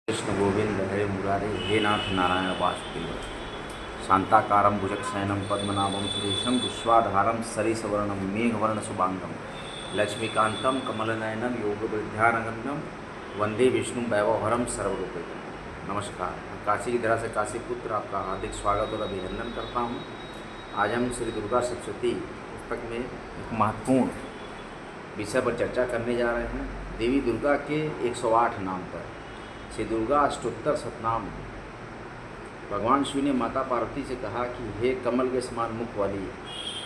कृष्ण गोविंद हरे मुरारे हे नाथ नारायण वासुदेव शांताकारं भुजगशयनं पद्मनाभं सुरेशं विश्वाधारं सरिसवर्णं मेघवर्णशुभांगं लक्ष्मीकान्तं कमलनयनं योगवृद्ध्यानगम्यं वंदे विष्णु वैभवहरं सर्वरूपैकं। नमस्कार, काशी की तरह से काशी पुत्र आपका हार्दिक स्वागत और अभिनंदन करता हूँ। आज हम श्री दुर्गा सप्तशती पुस्तक में एक महत्वपूर्ण विषय पर चर्चा करने जा रहे हैं। देवी दुर्गा के 108 नाम पर श्री दुर्गा अष्टोत्तर शतनाम। भगवान शिव ने माता पार्वती से कहा कि हे कमल के समान मुख वाली,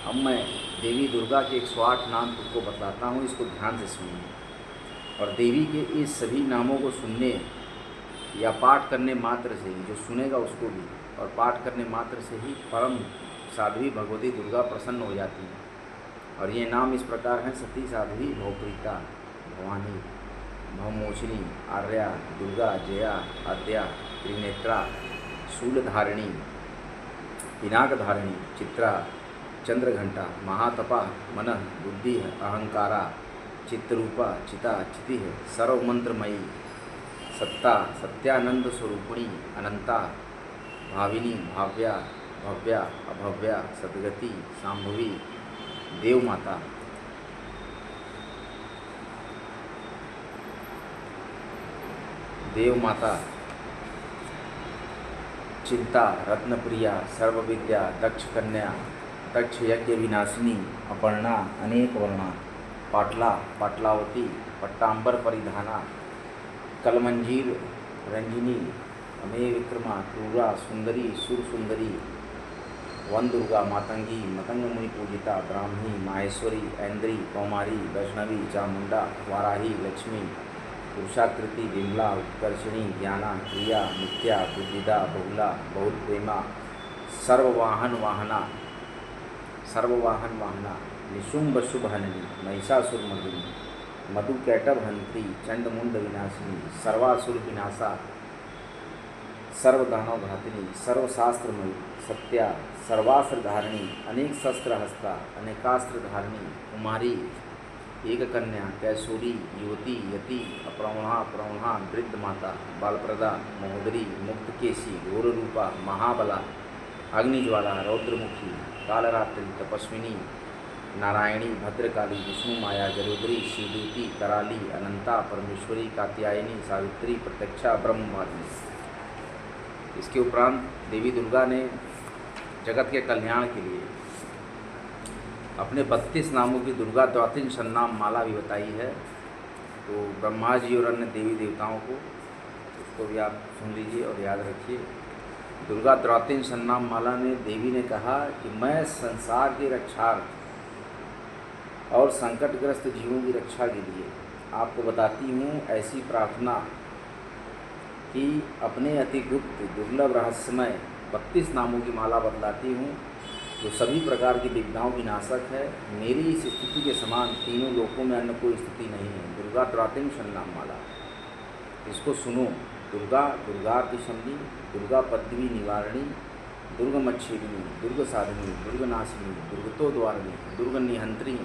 अब मैं देवी दुर्गा के 108 नाम तुमको बताता हूँ, इसको ध्यान से सुनिए। और देवी के इस सभी नामों को सुनने या पाठ करने मात्र से ही, जो सुनेगा उसको भी, और पाठ करने मात्र से ही परम साध्वी भगवती दुर्गा प्रसन्न हो जाती हैं। और ये नाम इस प्रकार हैं: सती, साध्वी, भवप्रीता, भवानी, भवमोचिनी, आर्या, दुर्गा, जया, आद्या, त्रिनेत्रा, शूलधारिणी, पिनाकधारिणी, चित्रा, चंद्रघंटा, महातपा, मनः, बुद्धि, अहंकारा, चित्तरूपा, चिता, चिति, सर्वमंत्रमयी, सत्ता, सत्यानंद स्वरूपिणी, अनंता, भाविनी, भाव्या, भव्या, अभव्या, सद्गति, शांभवी, देव माता। देव माता, चिंता, रत्नप्रिया, सर्वविद्या, दक्ष कन्या, दक्ष यज्ञ विनाशिनी, अपर्णा, अनेक वर्णा, पाटला, पाटलावती, पट्टांबर परिधाना, कलमंजीर, रंजिनी, अमेय विक्रमा, क्रूरा, सुंदरी, सुर सुंदरी, वन दुर्गा, मातंगी, मतंग मुनि पूजिता, ब्राह्मी, माहेश्वरी, ऐन्द्री, कौमारी, वैष्णवी, चामुंडा, वाराही, लक्ष्मी, पुरुषाकृति, विमला, उत्कर्षिणी, ज्ञाना, क्रिया, नित्या, बुद्धिदा, बहुला, बहुत प्रेमा, सर्ववाहन वाहना, सर्ववाहन वाहना, निशुंभ शुभहननी, महिषासुरमर्दिनी, मधुकैटभ हंत्री, चंडमुंड विनाशिनी, सर्वासुर विनाशा, सर्वदानव घातिनी, सर्वशास्त्रमयी, सत्या, सर्वास्त्र धारिणी, अनेक शस्त्र हस्ता, अनेकास्त्र धारिणी, कुमारी, एक कन्या, कैशोरी, युवती, यति, अप्रौढ़ा, प्रौढ़ा, वृद्ध माता, बालप्रदा, महोदरी, मुक्तकेशी, घोररूपा, महाबला, अग्निज्वाला, रौद्रमुखी, कालरात्रि, तपस्विनी, नारायणी, भद्रकाली, विष्णु माया, जलोदरी, शिवदूती, कराली, अनंता, परमेश्वरी, कात्यायनी, सावित्री, प्रत्यक्षा, ब्रह्मवादिनी। इसके उपरांत देवी दुर्गा ने जगत के कल्याण के लिए अपने 32 नामों की दुर्गा द्वातिन सन्नाम माला भी बताई है। तो ब्रह्मा जी और अन्य देवी देवताओं को, उसको भी आप सुन लीजिए और याद रखिए। दुर्गा द्वातिन सन्नाम माला में देवी ने कहा कि मैं संसार की रक्षार्थ और संकटग्रस्त जीवों की रक्षा के लिए आपको बताती हूँ ऐसी प्रार्थना कि अपने अति गुप्त, दुर्लभ, रहस्यमय 32 नामों की माला बतलाती हूँ, जो सभी प्रकार की विघ्नाओं की नाशक है। मेरी इस स्थिति के समान तीनों लोकों में अन्य कोई स्थिति नहीं है। दुर्गा द्वातिन सन्नाम माला, इसको सुनो। दुर्गा, दुर्गातिशमनी, दुर्गा पद्मी निवारणी, दुर्गमच्छेदिनी, दुर्ग साधिनी, दुर्गनाशिनी, दुर्गतोद्वारिणी, दुर्ग निहंत्री,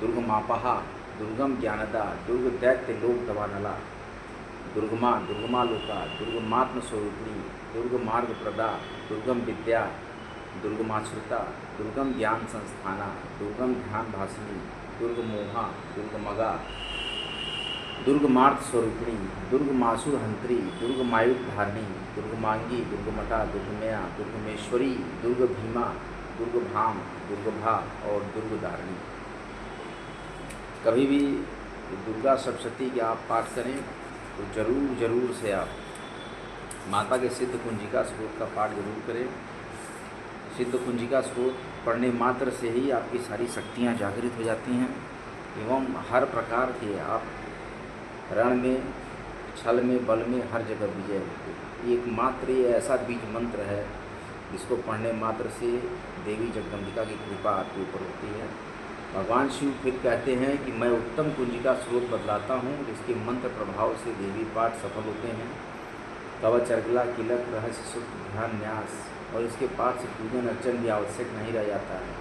दुर्गमापहा, दुर्गम ज्ञानदा, दुर्ग दैत्य लोक दवानला, दुर्गमा, दुर्गमालोका, दुर्गमात्म स्वरूपिणी, दुर्ग मार्ग प्रदा, दुर्गम विद्या, दुर्गमाश्रिता, दुर्गम ज्ञान संस्थाना, दुर्गम ध्यान भाषिनी, दुर्ग मोहा, दुर्गमगा, दुर्गमार्थ स्वरूपिणी, दुर्गमासुर हंत्री, दुर्गमायुध धारिणी, दुर्गमांगी, दुर्गमटा, दुर्गमया, दुर्गमेश्वरी, दुर्ग भीमा, दुर्गभाम, दुर्गभा और दुर्गदारिणी। कभी भी दुर्गा सप्तशती के आप पाठ करें तो जरूर से आप माता के सिद्ध कुंजिका स्रोत का पाठ जरूर करें। सिद्ध कुंजिका स्रोत पढ़ने मात्र से ही आपकी सारी शक्तियाँ जागृत हो जाती हैं एवं हर प्रकार के आप रण में, छल में, बल में हर जगह विजय होती है। एकमात्र ये ऐसा बीज मंत्र है जिसको पढ़ने मात्र से देवी जगदम्बिका की कृपा आपके ऊपर होती है। भगवान शिव फिर कहते हैं कि मैं उत्तम कुंजिका स्रोत बतलाता हूँ जिसके मंत्र प्रभाव से देवी पाठ सफल होते हैं। कवच, अर्गला, किलक, रहस्य, सूत्र, ध्यान, न्यास और इसके पाठ से पूजन अर्चन भी आवश्यक नहीं रह जाता है।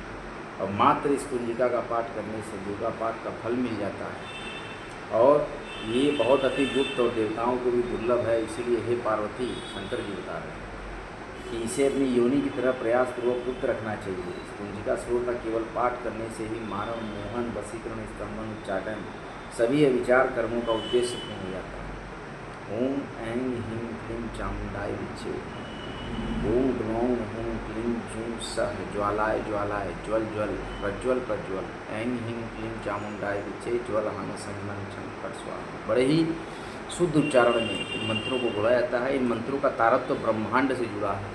और मात्र इस कुंजिका का पाठ करने से दुर्गा पाठ का फल मिल जाता है। और ये बहुत अति गुप्त और देवताओं को भी दुर्लभ है, इसीलिए हे पार्वती, शंकर जी बता रहे हैं कि इसे अपनी योनि की तरह प्रयासपूर्वक गुप्त रखना चाहिए। इस कुंजिका स्रोत का केवल पाठ करने से ही मानव मोहन, वशीकरण, स्तंभन, उच्चाटन सभी विचार कर्मों का उद्देश्य पूर्ण हो जाता है। ओम ऐं ह्रीं क्लीं चामुंडाय विच्चे, ओम ह्रौं हूं क्लीं जूं सः ज्वालाय ज्वालाय ज्वल ज्वल प्रज्वल प्रज्वल, ऐं ह्रीं क्लीं चामुंडाय विच्चे ज्वल हन संमन छं फट स्वाहा। बड़े ही शुद्ध उच्चारण में इन मंत्रों को बोला जाता है। इन मंत्रों का तारत्व ब्रह्मांड से जुड़ा है।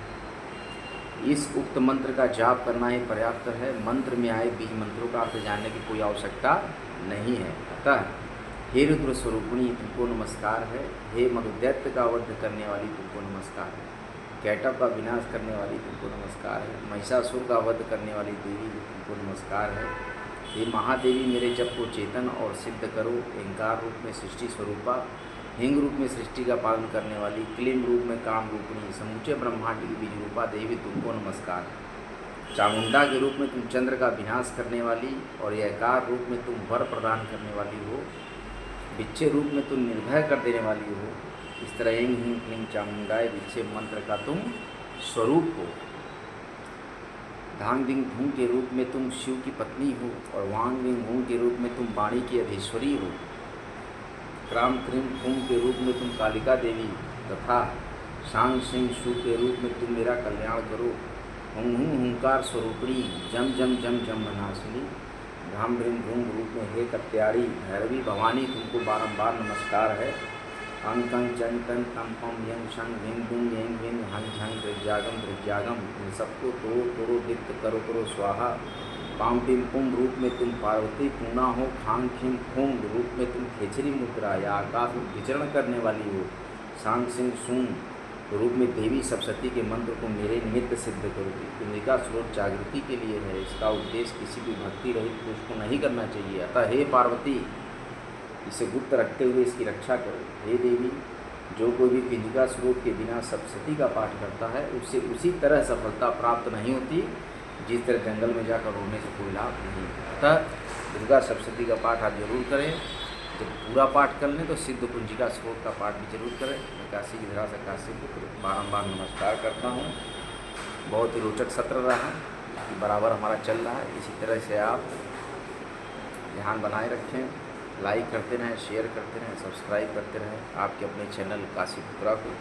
इस उक्त मंत्र का जाप करना ही पर्याप्त है। मंत्र में आए बीज मंत्रों का अर्थ जानने की कोई आवश्यकता नहीं है। अतः हे रुद्र स्वरूपिणी, तुमको नमस्कार है। हे मधुदैत्य का वध करने वाली, तुमको नमस्कार है। कैटव का विनाश करने वाली, तुमको नमस्कार है। महिषासुर का वध करने वाली देवी, तुमको नमस्कार है। हे महादेवी, मेरे जप को चेतन और सिद्ध करो। अहंकार रूप में सृष्टि स्वरूपा, हिंग रूप में सृष्टि का पालन करने वाली, क्लीन रूप में काम रूपिणी, समूचे ब्रह्मांड की बीज रूपा देवी, तुमको नमस्कार है। चामुंडा के रूप में तुम चंद्र का विनाश करने वाली और यकार रूप में तुम वर प्रदान करने वाली हो। बिच्छे रूप में तुम निर्भय कर देने वाली हो। इस तरह ऐं ह्रीं क्लीं चामुंडाय विच्छे मंत्र का तुम स्वरूप हो। धांग दिंग धूम के रूप में तुम शिव की पत्नी हो और वांग दिंग हूं के रूप में तुम वाणी की अधीश्वरी हो। क्राम क्रीम खूम के रूप में तुम कालिका देवी तथा शांग सिंह शु के रूप में तुम मेरा कल्याण करो। हुं हुंकार स्वरूपिणी, जम जम जम जम मनासिनी, धाम ड्रीम धूम रूप में हे कत्यारी भैरवी भवानी, तुमको बारंबार नमस्कार है। अंग कंग चंग तन तम पम यंग शंग भिंग दुंग यंग विंग हंग झंग दृग्जागम, इन सबको तोड़ो तोड़ो दिक्त करो करो स्वाहा। पाम पिम पुम रूप में तुम पार्वती पूर्णा हो। खांग खिम खूम रूप में तुम खेचरी मुद्रा या आकाश में विचरण करने वाली हो। सांग सिंह सूंग रूप में देवी सप्तशती के मंत्र को मेरे निमित्त सिद्ध करोगी। कुंजिका स्रोत जागृति के लिए है, इसका उद्देश्य किसी भी भक्ति रहित पुरुष को नहीं करना चाहिए। अतः हे पार्वती, इसे गुप्त रखते हुए इसकी रक्षा करो। हे देवी, जो कोई भी कुंजिका स्रोत के बिना सप्तशती का पाठ करता है उससे उसी तरह सफलता प्राप्त नहीं होती जिस तरह जंगल में जाकर रोने से कोई लाभ नहीं। अतः दुर्गा सप्तशती का पाठ आप जरूर करें। जब पूरा पाठ कर लें तो सिद्ध कुंजिका स्रोत का पाठ भी जरूर करें। मैं काशी की धरा से काशी पुत्र बारम्बार नमस्कार करता हूँ। बहुत ही रोचक सत्र रहा, बराबर हमारा चल रहा है। इसी तरह से आप ध्यान बनाए रखें, लाइक करते रहें, शेयर करते रहें, सब्सक्राइब करते रहें आपके अपने चैनल काशी पुत्रा को।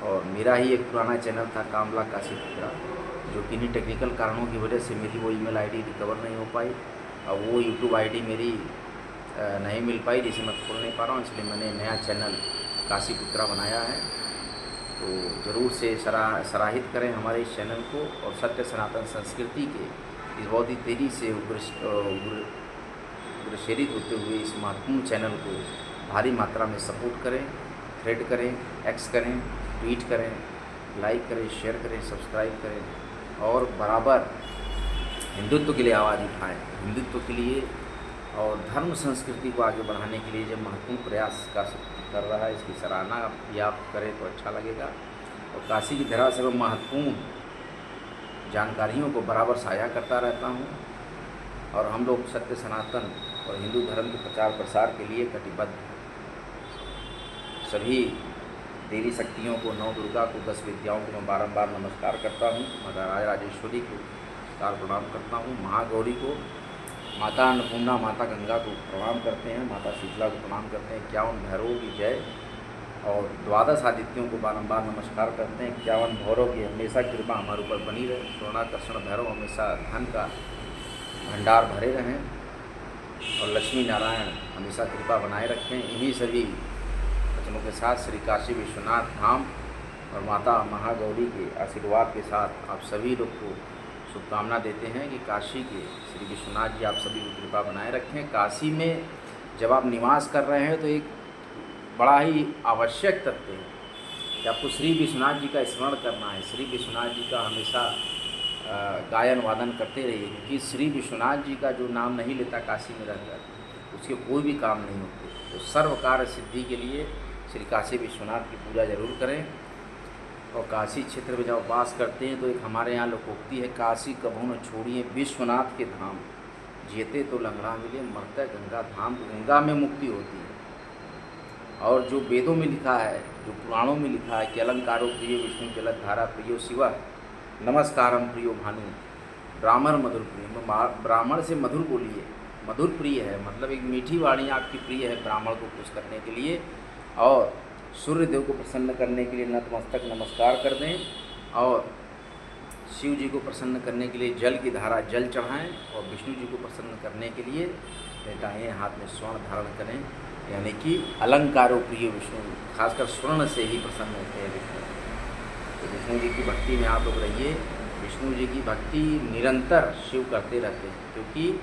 और मेरा ही एक पुराना चैनल था कामला काशी पुत्रा, जो किन्हीं टेक्निकल कारणों की वजह से मेरी वो ईमेल आईडी रिकवर नहीं हो पाई। अब वो यूट्यूब आईडी मेरी नहीं मिल पाई, जिसे मैं खोल नहीं पा रहा हूँ, इसलिए मैंने नया चैनल काशी पुत्रा बनाया है। तो ज़रूर से सराहित करें हमारे इस चैनल को और सत्य सनातन संस्कृति के इस बहुत ही तेज़ी से प्रसारित होते हुए इस महत्वपूर्ण चैनल को भारी मात्रा में सपोर्ट करें, थ्रेड करें, एक्स करें, ट्वीट करें, लाइक करें, शेयर करें, सब्सक्राइब करें और बराबर हिंदुत्व के लिए आवाज़ उठाएं। हिंदुत्व के लिए और धर्म संस्कृति को आगे बढ़ाने के लिए जब महत्वपूर्ण प्रयास कर रहा है, इसकी सराहना भी आप करें तो अच्छा लगेगा। और काशी की धरा से मैं महत्वपूर्ण जानकारियों को बराबर साझा करता रहता हूँ और हम लोग सत्य सनातन और हिंदू धर्म के प्रचार प्रसार के लिए कटिबद्ध हैं। सभी देवी शक्तियों को, नौ दुर्गा को, 10 विद्याओं को मैं बारंबार नमस्कार करता हूँ। माता राजराजेश्वरी को नमस्कार प्रणाम करता हूँ। महागौरी को, माता अन्नपूर्णा, माता गंगा को प्रणाम करते हैं, माता शीतला को प्रणाम करते हैं। 51 भैरवों की जय और 12 आदित्यों को बारंबार नमस्कार करते हैं। 51 भैरवों की हमेशा कृपा हमारे ऊपर बनी रहे। स्वर्णाकर्षण भैरव हमेशा धन का भंडार भरे रहें और लक्ष्मी नारायण हमेशा कृपा बनाए रखें। इन्हीं सभी वचनों के साथ श्री काशी विश्वनाथ धाम और माता महागौरी के आशीर्वाद के साथ आप सभी लोग को शुभकामना देते हैं कि काशी के श्री विश्वनाथ जी आप सभी को कृपा बनाए रखें। काशी में जब आप निवास कर रहे हैं तो एक बड़ा ही आवश्यक तथ्य है कि आपको श्री विश्वनाथ जी का स्मरण करना है। श्री विश्वनाथ जी का हमेशा गायन वादन करते रहिए, क्योंकि श्री विश्वनाथ जी का जो नाम नहीं लेता काशी में रहकर उसके कोई भी काम नहीं होते। तो सर्व कार्य सिद्धि के लिए श्री काशी विश्वनाथ की पूजा जरूर करें। और काशी क्षेत्र में जब वास करते हैं तो एक हमारे यहाँ लोकोक्ति है, काशी कभू न छोड़िए विश्वनाथ के धाम, जीते तो लंगड़ा मिले मरते गंगा धाम। तो गंगा में मुक्ति होती है और जो वेदों में लिखा है, जो पुराणों में लिखा है कि अलंकारो प्रियो विष्णु जलधारा प्रियो शिव नमस्कारम प्रियो भानु ब्राह्मण मधुर प्रिय। ब्राह्मण से मधुर बोलिए, मधुर प्रिय है मतलब एक मीठी वाणी आपकी प्रिय है ब्राह्मण को खुश करने के लिए, और सूर्य देव को प्रसन्न करने के लिए नतमस्तक नमस्कार कर दें, और शिव जी को प्रसन्न करने के लिए जल की धारा जल चढ़ाएं, और विष्णु जी को प्रसन्न करने के लिए दाएं हाथ में स्वर्ण धारण करें, यानी कि अलंकारो प्रिय विष्णु, खासकर स्वर्ण से ही प्रसन्न होते हैं विष्णु। तो विष्णु जी की भक्ति में आप लोग रहिए, विष्णु जी की भक्ति निरंतर शिव करते रहते हैं, क्योंकि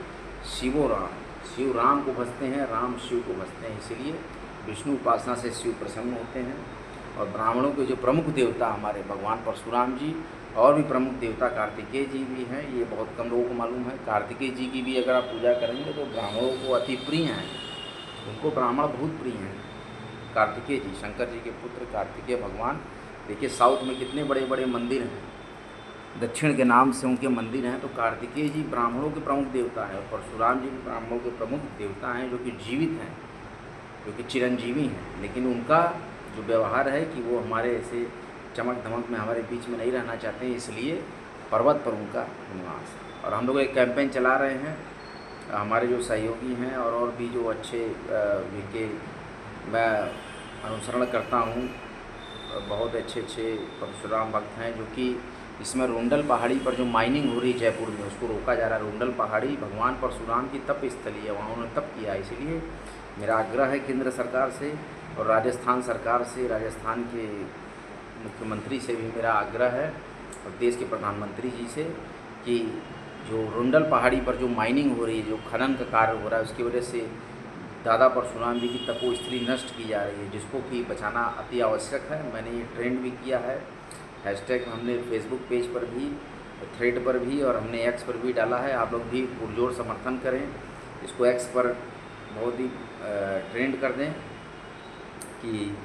शिव राम को भजते हैं, राम शिव को भजते हैं, इसीलिए विष्णु उपासना से शिव प्रसन्न होते हैं। और ब्राह्मणों के जो प्रमुख देवता हमारे भगवान परशुराम जी, और भी प्रमुख देवता कार्तिकेय जी भी हैं, ये बहुत कम लोगों को मालूम है। कार्तिकेय जी की भी अगर आप पूजा करेंगे तो ब्राह्मणों को अति प्रिय हैं, उनको ब्राह्मण बहुत प्रिय हैं। कार्तिकेय जी शंकर जी के पुत्र कार्तिकेय भगवान, देखिए साउथ में कितने बड़े बड़े मंदिर हैं, दक्षिण के नाम से उनके मंदिर हैं। तो कार्तिकेय जी ब्राह्मणों के प्रमुख देवता हैं, और परशुराम जी भी ब्राह्मणों के प्रमुख देवता हैं, जो कि जीवित हैं, जो कि चिरंजीवी हैं। लेकिन उनका जो व्यवहार है कि वो हमारे ऐसे चमक धमक में हमारे बीच में नहीं रहना चाहते हैं, इसलिए पर्वत पर उनका निवास है। और हम लोग एक कैंपेन चला रहे हैं, हमारे जो सहयोगी हैं और भी जो अच्छे जिनके मैं अनुसरण करता हूँ, बहुत अच्छे परशुराम भक्त हैं, जो कि इसमें रोंडल पहाड़ी पर जो माइनिंग हो रही है जयपुर में, उसको रोका जा रहा है। रोंडल पहाड़ी भगवान परशुराम की तप स्थली है, वहाँ उन्होंने तप किया, इसलिए मेरा आग्रह है केंद्र सरकार से और राजस्थान सरकार से, राजस्थान के मुख्यमंत्री से भी मेरा आग्रह है, और देश के प्रधानमंत्री जी से, कि जो रोंडल पहाड़ी पर जो माइनिंग हो रही है, जो खनन का कार्य हो रहा है, उसकी वजह से दादा परशुराम जी की तपोस्थली नष्ट की जा रही है, जिसको कि बचाना अति आवश्यक है। मैंने ये ट्रेंड भी किया है, हैशटैग हमने फेसबुक पेज पर भी, थ्रेड पर भी, और हमने एक्स पर भी डाला है। आप लोग भी पुरजोर समर्थन करें, इसको एक्स पर बहुत ही ट्रेंड कर दें कि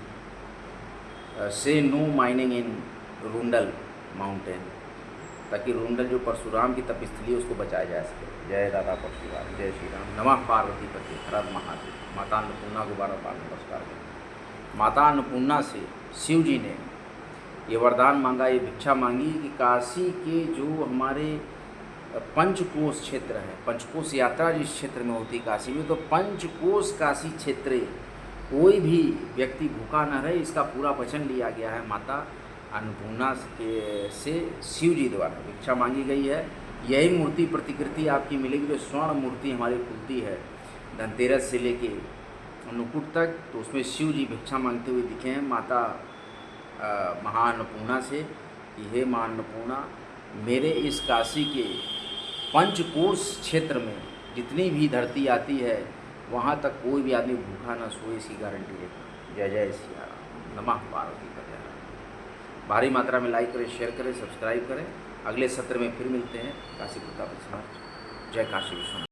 से नो माइनिंग इन रोंडल माउंटेन, ताकि रोंडल जो परशुराम की तपस्थली है उसको बचाया जा सके। जय दादा परशुराम, जय श्री राम, नमः पार्वती पति हर महादेव। माता अन्नपूर्णा को बार बार नमस्कार करें। माता अन्नपूर्णा से शिव जी ने ये वरदान मांगा, ये भिक्षा मांगी कि काशी के जो हमारे पंचकोश क्षेत्र है, पंचकोश यात्रा जिस क्षेत्र में होती काशी में, तो पंचकोश काशी क्षेत्र कोई भी व्यक्ति भूखा न रहे, इसका पूरा वचन लिया गया है। माता अन्नपूर्णा के से शिव जी द्वारा भिक्षा मांगी गई है। यही मूर्ति प्रतिकृति आपकी मिलेगी, जो स्वर्ण मूर्ति हमारी खुलती है धनतेरस से लेके अन्नकूट तक, तो उसमें शिव जी भिक्षा मांगते हुए दिखे हैं माता महाअन्नपूर्णा से कि हे माँ अन्नपूर्णा, मेरे इस काशी के पंचकोश क्षेत्र में जितनी भी धरती आती है, वहाँ तक कोई भी आदमी भूखा न सोए, इसकी गारंटी देता। जय जय श्री राम, नमः पार्वती पति। भारी मात्रा में लाइक करें, शेयर करें, सब्सक्राइब करें। अगले सत्र में फिर मिलते हैं। काशी प्रताप विश्वनाथ, जय काशी विश्वनाथ।